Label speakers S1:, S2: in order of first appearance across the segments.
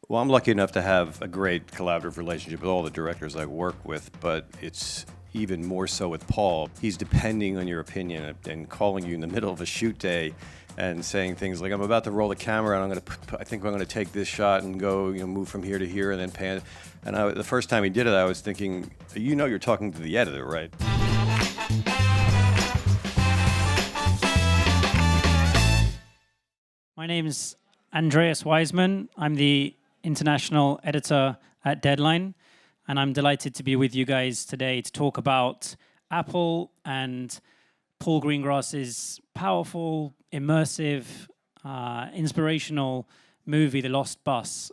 S1: Well, I'm lucky enough to have a great collaborative relationship with all the directors I work with, but it's even more so with Paul. He's depending on your opinion and calling you in the middle of a shoot day and saying things like, "I'm about to roll the camera, and I think I'm going to take this shot and go, move from here to here, and then pan." And the first time he did it, I was thinking, you're talking to the editor, right?
S2: My name's Andreas Wiseman. I'm the international editor at Deadline, and I'm delighted to be with you guys today to talk about Apple and Paul Greengrass's powerful, immersive, inspirational movie, The Lost Bus,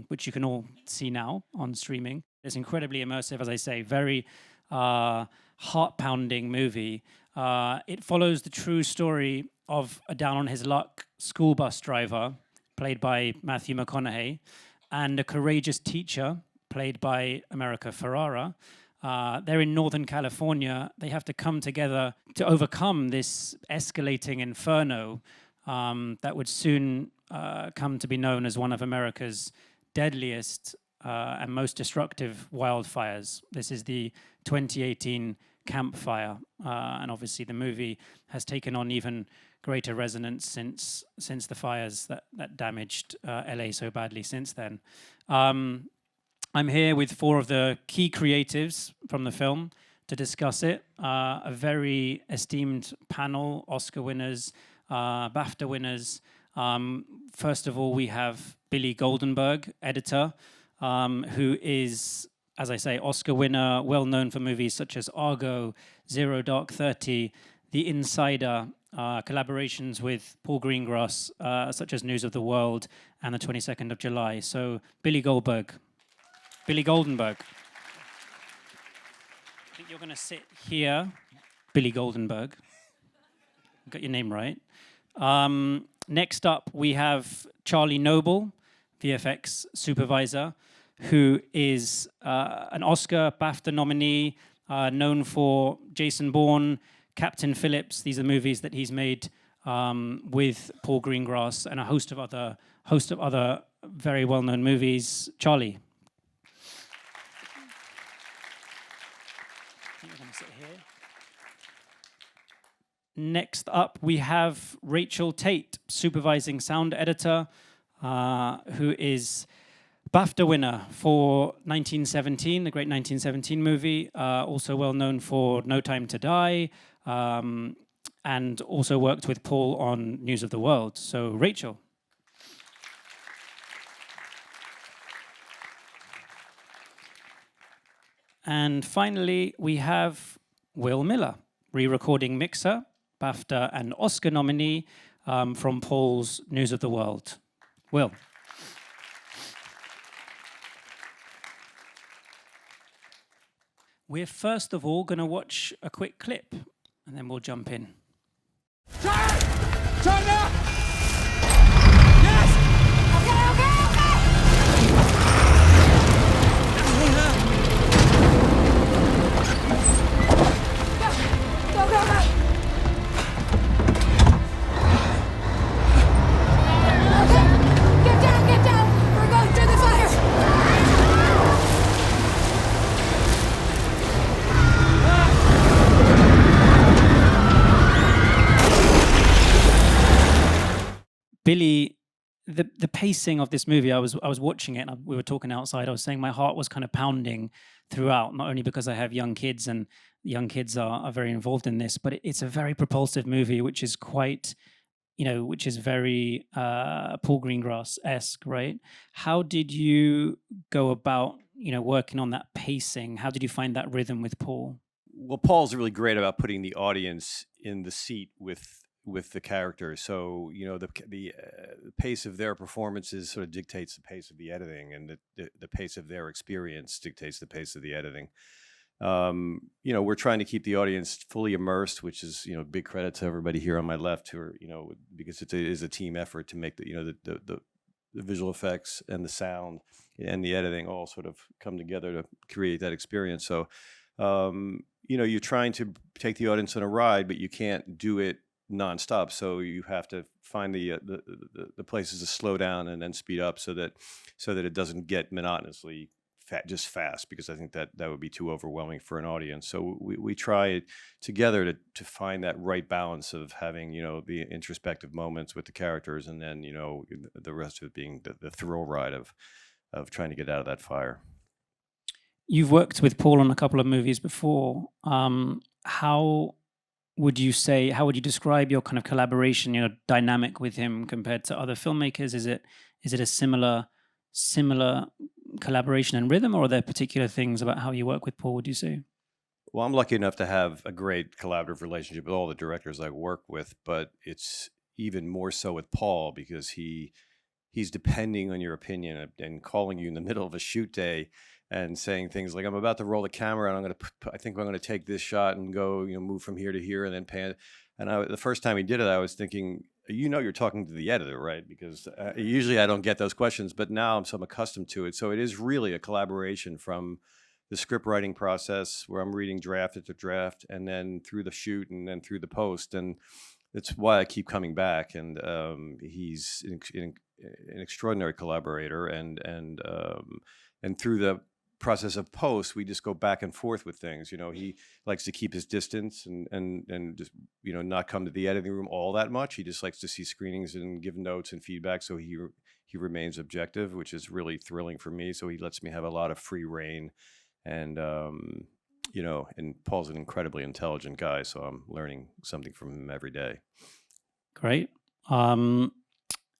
S2: which you can all see now on streaming. It's incredibly immersive, as I say, very heart-pounding movie. It follows the true story of a down-on-his-luck school bus driver, played by Matthew McConaughey, and a courageous teacher, played by America Ferrera. They're in Northern California. They have to come together to overcome this escalating inferno that would soon come to be known as one of America's deadliest and most destructive wildfires. This is the 2018 Camp Fire, and obviously the movie has taken on even greater resonance since the fires that damaged LA so badly since then. I'm here with four of the key creatives from the film to discuss it. A very esteemed panel, Oscar winners, BAFTA winners. First of all, we have Billy Goldenberg, editor, who is, as I say, Oscar winner, well known for movies such as Argo, Zero Dark 30, The Insider, collaborations with Paul Greengrass, such as News of the World and the 22nd of July. So, Billy Goldenberg. I think you're going to sit here, Billy Goldenberg. Got your name right. Next up, we have Charlie Noble, VFX supervisor, who is an Oscar, BAFTA nominee, known for Jason Bourne, Captain Phillips. These are movies that he's made with Paul Greengrass and a host of other very well-known movies. Charlie. I think you're going to sit here. Next up, we have Rachel Tate, supervising sound editor, who is BAFTA winner for 1917, the great 1917 movie, also well known for No Time to Die, and also worked with Paul on News of the World. So, Rachel. And finally, we have Will Miller, re-recording mixer, BAFTA and Oscar nominee from Paul's News of the World. Will. We're first of all going to watch a quick clip, and then we'll jump in.
S3: Turn! Turn now! Yes! Okay! Go! Get down! We're going through the fire!
S2: Billy, the pacing of this movie, I was watching it, and we were talking outside. I was saying my heart was kind of pounding throughout, not only because I have young kids, and young kids are very involved in this, but it's a very propulsive movie, which is quite, which is very Paul Greengrass-esque, right? How did you go about, working on that pacing? How did you find that rhythm with Paul?
S1: Well, Paul's really great about putting the audience in the seat with the characters. So, the pace of their performances sort of dictates the pace of the editing, and the pace of their experience dictates the pace of the editing. We're trying to keep the audience fully immersed, which is, big credit to everybody here on my left who are, because it is a team effort to make the visual effects and the sound and the editing all sort of come together to create that experience. So, you're trying to take the audience on a ride, but you can't do it nonstop. So you have to find the places to slow down and then speed up so that it doesn't get monotonously just fast, because I think that would be too overwhelming for an audience. So we try together to find that right balance of having, the introspective moments with the characters, and then, the rest of it being the thrill ride of trying to get out of that fire.
S2: You've worked with Paul on a couple of movies before. How would you describe your kind of collaboration, dynamic with him compared to other filmmakers? Is it a similar collaboration and rhythm, or are there particular things about how you work with Paul, would you say?
S1: Well, I'm lucky enough to have a great collaborative relationship with all the directors I work with, but it's even more so with Paul, because he's depending on your opinion and calling you in the middle of a shoot day and saying things like, I'm about to roll the camera and I think I'm going to take this shot and go, move from here to here and then pan. And the first time he did it, I was thinking, you're talking to the editor, right? Because usually I don't get those questions, but now I'm so accustomed to it. So it is really a collaboration from the script writing process, where I'm reading draft after draft, and then through the shoot, and then through the post. And it's why I keep coming back. And he's an extraordinary collaborator. And through the process of post, we just go back and forth with things. He likes to keep his distance and just, not come to the editing room all that much. He just likes to see screenings and give notes and feedback. So he remains objective, which is really thrilling for me. So he lets me have a lot of free reign. And, and Paul's an incredibly intelligent guy. So I'm learning something from him every day.
S2: Great.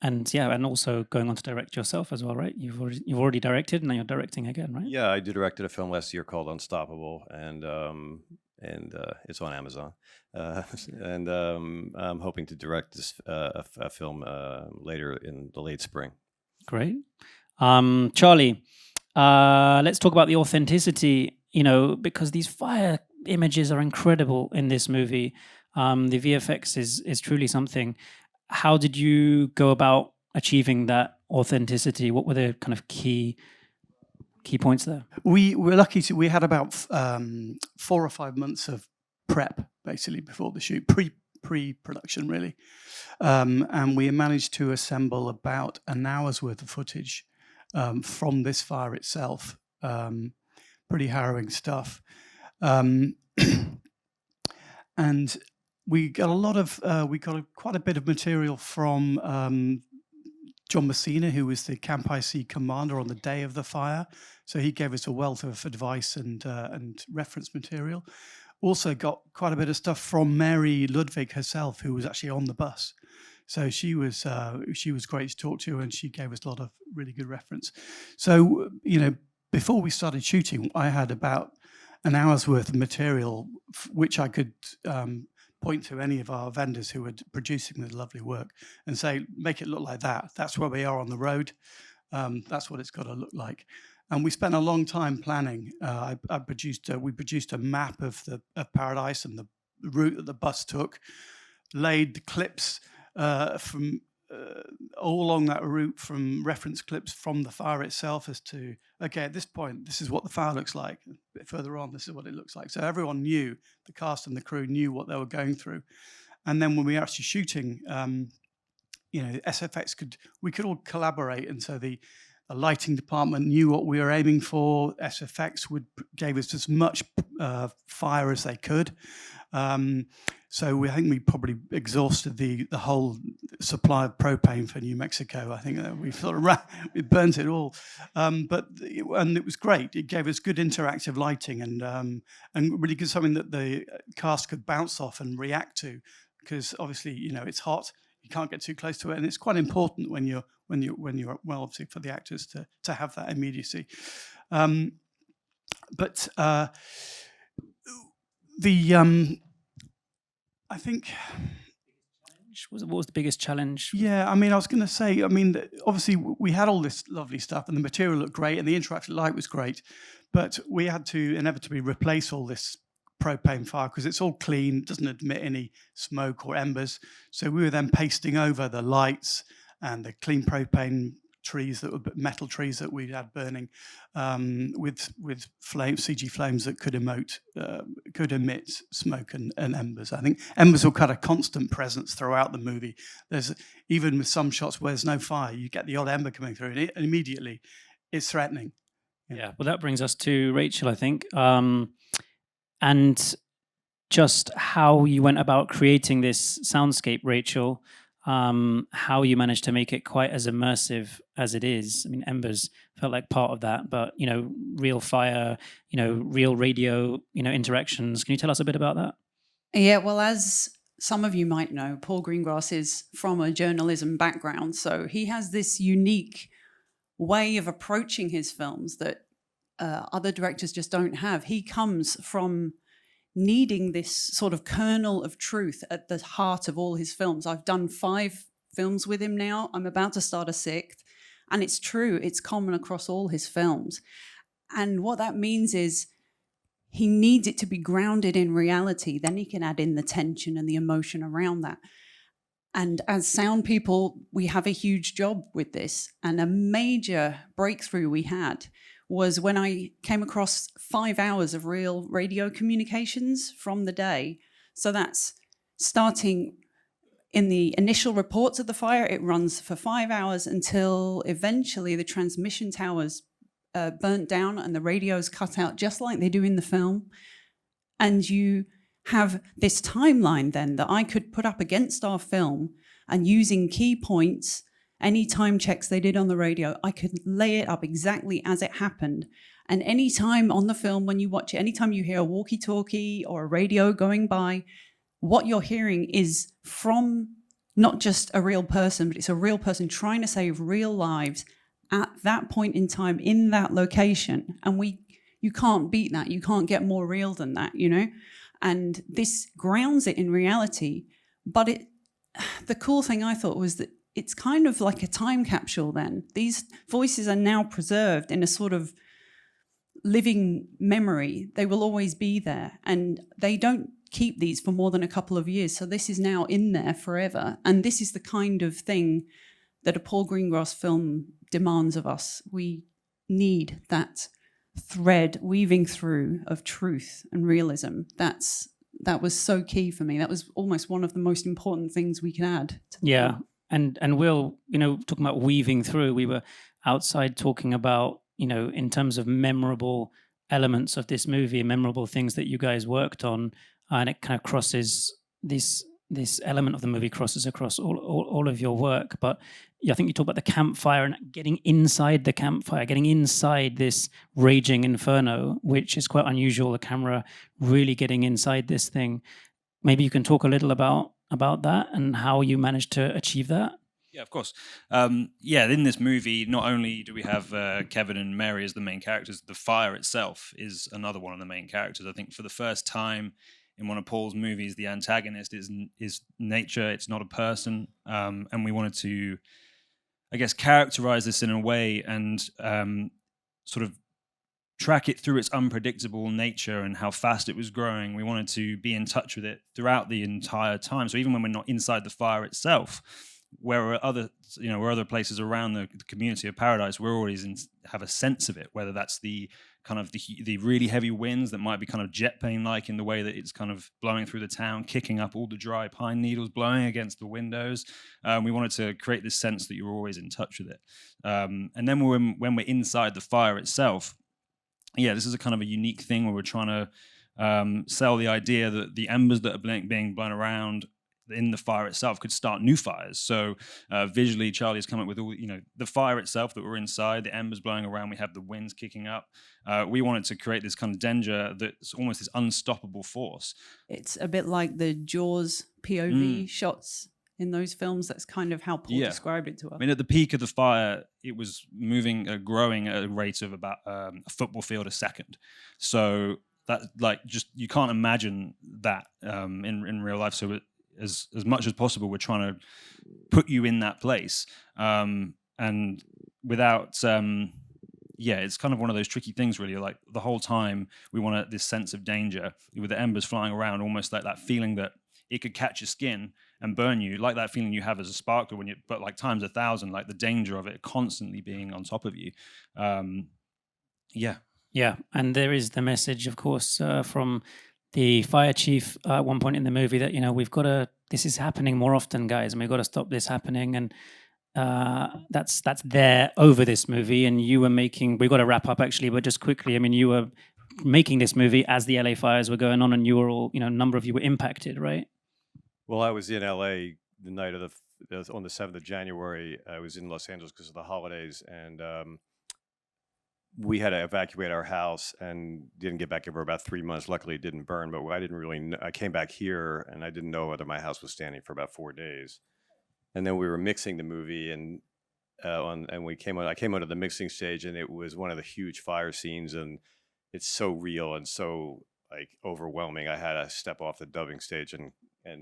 S2: And also going on to direct yourself as well, right? You've already directed, and now you're directing again, right?
S1: Yeah, I directed a film last year called Unstoppable, and it's on Amazon. I'm hoping to direct this a film later in the late spring.
S2: Great. Charlie, let's talk about the authenticity, because these fire images are incredible in this movie. The VFX is truly something. How did you go about achieving that authenticity? What were the kind of key points there?
S4: We were lucky we had about 4 or 5 months of prep, basically, before the shoot, pre-production, really. And we managed to assemble about an hour's worth of footage from this fire itself. Pretty harrowing stuff. And we got quite a bit of material from John Messina, who was the Camp IC commander on the day of the fire. So he gave us a wealth of advice and reference material. Also got quite a bit of stuff from Mary Ludwig herself, who was actually on the bus. So she was great to talk to, and she gave us a lot of really good reference. So, before we started shooting, I had about an hour's worth of material, which I could point to any of our vendors who were producing the lovely work and say, make it look like that. That's where we are on the road. That's what it's got to look like. And we spent a long time planning. We produced a map of Paradise and the route that the bus took, laid the clips from all along that route, from reference clips from the fire itself, as to, okay, at this point, this is what the fire looks like. A bit further on, this is what it looks like. So everyone knew, the cast and the crew knew what they were going through. And then when we were actually shooting, SFX we could all collaborate. And so the lighting department knew what we were aiming for. SFX gave us as much fire as they could. So I think we probably exhausted the whole supply of propane for New Mexico. I think we sort of we burnt it all, and it was great. It gave us good interactive lighting and really good, something that the cast could bounce off and react to, because obviously it's hot. You can't get too close to it, and it's quite important when you're obviously for the actors to have that immediacy. I think.
S2: What was the biggest challenge?
S4: Yeah, I was going to say, obviously we had all this lovely stuff and the material looked great and the interactive light was great, but we had to inevitably replace all this propane fire because it's all clean, doesn't emit any smoke or embers. So we were then pasting over the lights and the clean propane trees that were metal trees that we had burning, with flames, CG flames that could emit smoke and embers. I think embers were kind of constant presence throughout the movie. There's even with some shots where there's no fire, you get the odd ember coming through, and immediately it's threatening.
S2: Yeah. Well, that brings us to Rachel, I think, and just how you went about creating this soundscape, Rachel. How you managed to make it quite as immersive as it is. I mean, embers felt like part of that, but real fire, real radio, interactions. Can you tell us a bit about that?
S5: Yeah, well, as some of you might know, Paul Greengrass is from a journalism background, so he has this unique way of approaching his films that other directors just don't have. He comes from needing this sort of kernel of truth at the heart of all his films. I've done 5 films with him now. I'm about to start a 6th. And it's true, it's common across all his films. And what that means is he needs it to be grounded in reality. Then he can add in the tension and the emotion around that. And as sound people, we have a huge job with this. And a major breakthrough we had was when I came across 5 hours of real radio communications from the day. So that's starting in the initial reports of the fire. It runs for 5 hours until eventually the transmission towers burnt down and the radios cut out, just like they do in the film. And you have this timeline then that I could put up against our film, and using key points, any time checks they did on the radio, I could lay it up exactly as it happened. And any time on the film, when you watch it, anytime you hear a walkie-talkie or a radio going by, what you're hearing is from not just a real person, but it's a real person trying to save real lives at that point in time in that location. And you can't beat that. You can't get more real than that, And this grounds it in reality. But the cool thing I thought was that it's kind of like a time capsule then. These voices are now preserved in a sort of living memory. They will always be there. And they don't keep these for more than a couple of years. So this is now in there forever. And this is the kind of thing that a Paul Greengrass film demands of us. We need that thread weaving through of truth and realism. That was so key for me. That was almost one of the most important things we can add to the film.
S2: And Will, talking about weaving through, we were outside talking about, in terms of memorable elements of this movie, memorable things that you guys worked on, and it kind of crosses this element of the movie crosses across all of your work. But I think you talk about the campfire and getting inside the campfire, getting inside this raging inferno, which is quite unusual. The camera really getting inside this thing. Maybe you can talk a little about that and how you managed to achieve that.
S6: Yeah, of course. In this movie, not only do we have Kevin and Mary as the main characters, the fire itself is another one of the main characters. I think for the first time in one of Paul's movies, the antagonist is nature. It's not a person. And we wanted to, I guess, characterize this in a way and sort of track it through its unpredictable nature and how fast it was growing. We wanted to be in touch with it throughout the entire time. So even when we're not inside the fire itself, where are other places around the community of Paradise, we're always have a sense of it, whether that's the kind of the really heavy winds that might be kind of jet plane-like in the way that it's kind of blowing through the town, kicking up all the dry pine needles, blowing against the windows. We wanted to create this sense that you're always in touch with it. And then when we're inside the fire itself, this is a kind of a unique thing where we're trying to sell the idea that the embers that are being blown around in the fire itself could start new fires. So visually, Charlie's come up with all, the fire itself that we're inside, the embers blowing around, we have the winds kicking up. We wanted to create this kind of danger that's almost this unstoppable force.
S5: It's a bit like the Jaws POV shots in those films. That's kind of how Paul described it to us.
S6: I mean, at the peak of the fire, it was growing at a rate of about a football field a second. So that, you can't imagine that in real life. So as much as possible, we're trying to put you in that place, and without it's kind of one of those tricky things, really. Like the whole time we want this sense of danger with the embers flying around, almost like that feeling that it could catch your skin, and burn you, like that feeling you have as a sparkler when you, but like times 1,000, like the danger of it constantly being on top of you. Yeah.
S2: Yeah, and there is the message, of course, from the fire chief at one point in the movie that, you know, we've got to, this is happening more often, guys, and we've got to stop this happening. And that's there over this movie. And you were making, we've got to wrap up actually, but just quickly, I mean, you were making this movie as the LA fires were going on, and you were all, you know, a number of you were impacted, right?
S1: Well, I was in LA the night of on the 7th of January. I was in Los Angeles because of the holidays, and we had to evacuate our house and didn't get back for about 3 months. Luckily, it didn't burn, but I didn't really know. I came back here and I didn't know whether my house was standing for about 4 days. And then we were mixing the movie, and we came out. I came out of the mixing stage, and it was one of the huge fire scenes, and it's so real and so like overwhelming. I had to step off the dubbing stage and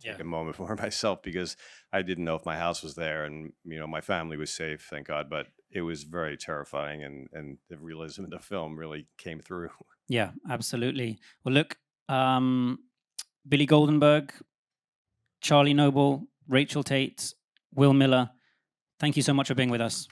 S1: take a moment for myself, because I didn't know if my house was there, and you know, my family was safe, thank God, but it was very terrifying, and the realism of the film really came through.
S2: Yeah, absolutely. Well, look, Billy Goldenberg, Charlie Noble, Rachel Tate, Will Miller, thank you so much for being with us.